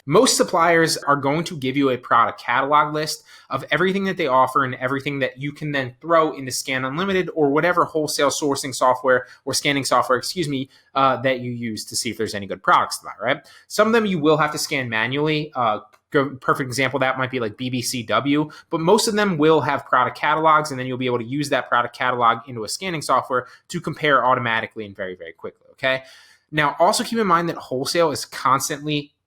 Most suppliers are going to give you a product catalog list of everything that they offer and everything that you can then throw into Scan Unlimited or whatever wholesale sourcing software or scanning software, that you use to see if there's any good products to buy, right? Some of them you will have to scan manually. Perfect example, that might be like BBCW, but most of them will have product catalogs, and then you'll be able to use that product catalog into a scanning software to compare automatically and very, very quickly, okay? Now, also keep in mind that wholesale is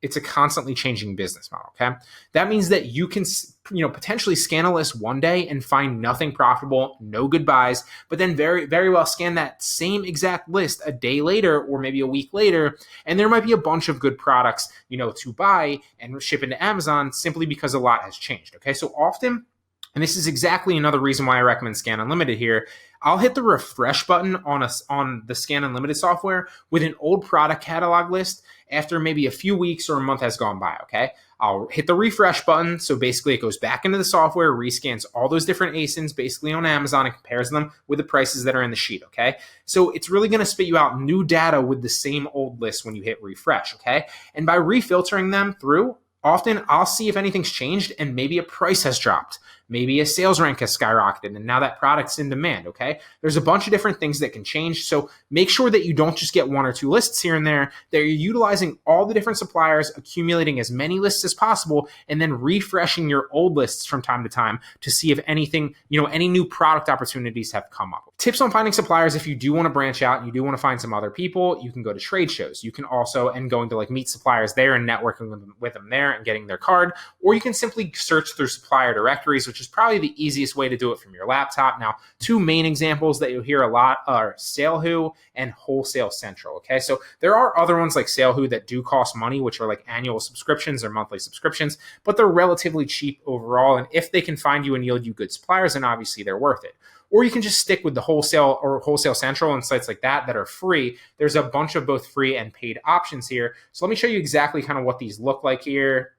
it's a constantly changing business model, okay? That means that you can, potentially scan a list one day and find nothing profitable, no good buys, but then very, very well scan that same exact list a day later or maybe a week later, and there might be a bunch of good products, to buy and ship into Amazon simply because a lot has changed, okay? So often, and this is exactly another reason why I recommend Scan Unlimited here, I'll hit the refresh button on the Scan Unlimited software with an old product catalog list after maybe a few weeks or a month has gone by, okay? I'll hit the refresh button, so basically it goes back into the software, rescans all those different ASINs basically on Amazon and compares them with the prices that are in the sheet, okay? So it's really gonna spit you out new data with the same old list when you hit refresh, okay? And by refiltering them through, often I'll see if anything's changed and maybe a price has dropped. Maybe a sales rank has skyrocketed and now that product's in demand, okay? There's a bunch of different things that can change. So make sure that you don't just get one or two lists here and there, that you're utilizing all the different suppliers, accumulating as many lists as possible, and then refreshing your old lists from time to time to see if anything, any new product opportunities have come up. Tips on finding suppliers: if you do want to branch out and you do want to find some other people, you can go to trade shows. You can also, and going to meet suppliers there and networking with them there and getting their card, or you can simply search through supplier directories, which is probably the easiest way to do it from your laptop. Now, two main examples that you'll hear a lot are SaleWho and Wholesale Central, okay? So there are other ones like SaleWho that do cost money, which are like annual subscriptions or monthly subscriptions, but they're relatively cheap overall. And if they can find you and yield you good suppliers, then obviously they're worth it. Or you can just stick with the Wholesale or Wholesale Central and sites like that are free. There's a bunch of both free and paid options here. So let me show you exactly kind of what these look like here.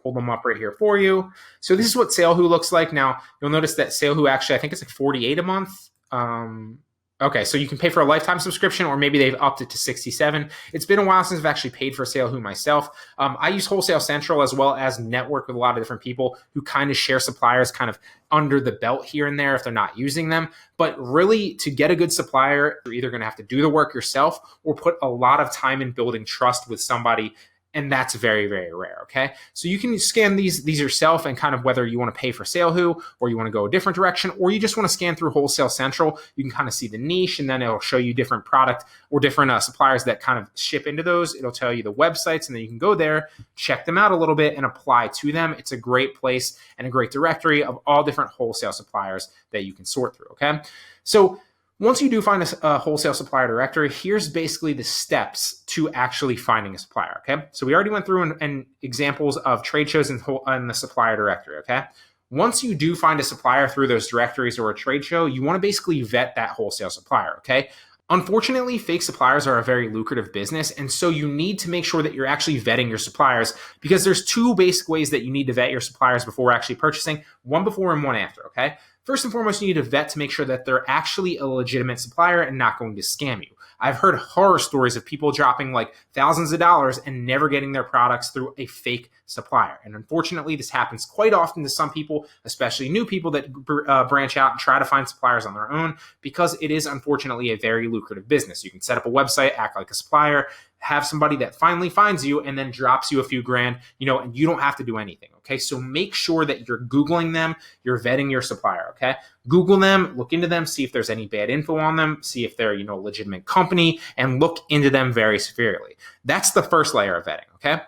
Pull them up right here for you. So this is what SaleWho looks like. Now, you'll notice that SaleWho actually, I think it's like $48 a month. Okay, so you can pay for a lifetime subscription, or maybe they've upped it to $67. It's been a while since I've actually paid for SaleWho myself. I use Wholesale Central as well as network with a lot of different people who kind of share suppliers kind of under the belt here and there if they're not using them. But really, to get a good supplier, you're either going to have to do the work yourself or put a lot of time in building trust with somebody. And that's very, very rare, okay? So you can scan these yourself, and kind of whether you want to pay for SaleWho or you want to go a different direction, or you just want to scan through Wholesale Central, you can kind of see the niche, and then it'll show you different product or different suppliers that kind of ship into those. It'll tell you the websites, and then you can go there, check them out a little bit, and apply to them. It's a great place and a great directory of all different wholesale suppliers that you can sort through, okay? So once you do find a wholesale supplier directory, here's basically the steps to actually finding a supplier, okay? So we already went through and examples of trade shows in the supplier directory, okay? Once you do find a supplier through those directories or a trade show, you want to basically vet that wholesale supplier, okay? Unfortunately, fake suppliers are a very lucrative business, and so you need to make sure that you're actually vetting your suppliers, because there's two basic ways that you need to vet your suppliers before actually purchasing, one before and one after, okay? First and foremost, you need to vet to make sure that they're actually a legitimate supplier and not going to scam you. I've heard horror stories of people dropping like thousands of dollars and never getting their products through a fake supplier. And unfortunately, this happens quite often to some people, especially new people that branch out and try to find suppliers on their own, because it is unfortunately a very lucrative business. You can set up a website, act like a supplier, have somebody that finally finds you and then drops you a few grand, and you don't have to do anything, okay? So make sure that you're Googling them, you're vetting your supplier, okay? Google them, look into them, see if there's any bad info on them, see if they're, a legitimate company, and look into them very severely. That's the first layer of vetting, okay?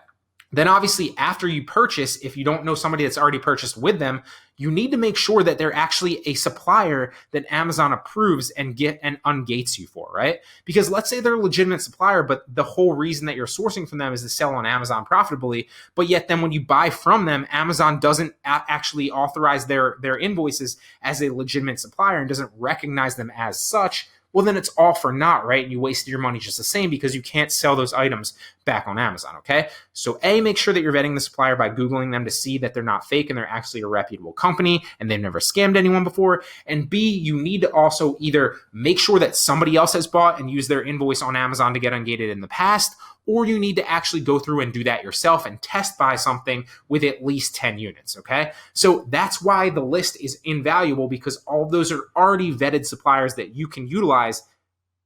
Then obviously after you purchase, if you don't know somebody that's already purchased with them, you need to make sure that they're actually a supplier that Amazon approves and ungates you for, right? Because let's say they're a legitimate supplier, but the whole reason that you're sourcing from them is to sell on Amazon profitably, but yet then when you buy from them, Amazon doesn't actually authorize their invoices as a legitimate supplier and doesn't recognize them as such. Well, then it's all for naught, right? And you wasted your money just the same because you can't sell those items back on Amazon, okay? So A, make sure that you're vetting the supplier by Googling them to see that they're not fake and they're actually a reputable company and they've never scammed anyone before. And B, you need to also either make sure that somebody else has bought and used their invoice on Amazon to get ungated in the past, or you need to actually go through and do that yourself and test buy something with at least 10 units, okay? So that's why the list is invaluable, because all of those are already vetted suppliers that you can utilize,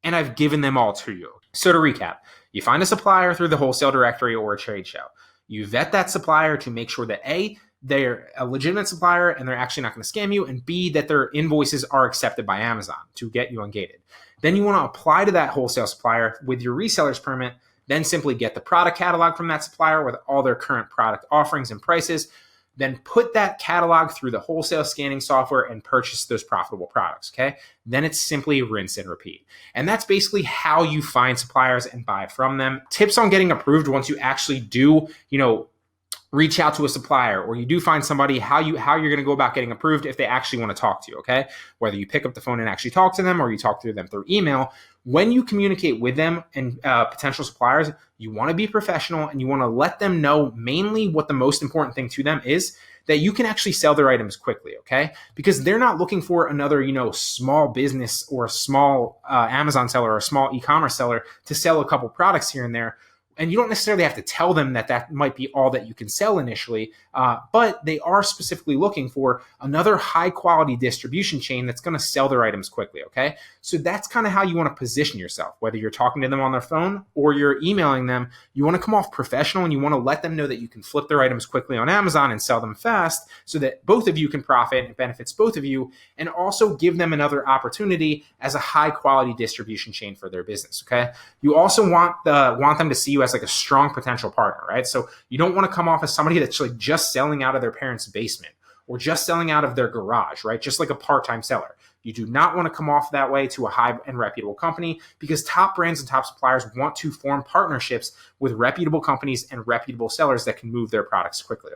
and I've given them all to you. So to recap, you find a supplier through the wholesale directory or a trade show. You vet that supplier to make sure that A, they're a legitimate supplier and they're actually not going to scam you, and B, that their invoices are accepted by Amazon to get you ungated. Then you want to apply to that wholesale supplier with your reseller's permit, then simply get the product catalog from that supplier with all their current product offerings and prices, then put that catalog through the wholesale scanning software and purchase those profitable products, okay? Then it's simply rinse and repeat. And that's basically how you find suppliers and buy from them. Tips on getting approved once you actually do, reach out to a supplier, or you do find somebody, how you're going to go about getting approved if they actually want to talk to you, okay? Whether you pick up the phone and actually talk to them, or you talk to them through email, when you communicate with them and potential suppliers, you want to be professional and you want to let them know mainly what the most important thing to them is, that you can actually sell their items quickly, okay? Because they're not looking for another, small business or a small Amazon seller or a small e-commerce seller to sell a couple products here and there. And you don't necessarily have to tell them that that might be all that you can sell initially, but they are specifically looking for another high quality distribution chain that's going to sell their items quickly, okay? So that's kind of how you want to position yourself. Whether you're talking to them on their phone or you're emailing them, you want to come off professional and you want to let them know that you can flip their items quickly on Amazon and sell them fast, so that both of you can profit and it benefits both of you, and also give them another opportunity as a high quality distribution chain for their business, okay? You also want them to see you as like a strong potential partner, right? So you don't want to come off as somebody that's like just selling out of their parents' basement or just selling out of their garage, right? Just like a part-time seller. You do not want to come off that way to a high and reputable company, because top brands and top suppliers want to form partnerships with reputable companies and reputable sellers that can move their products quickly.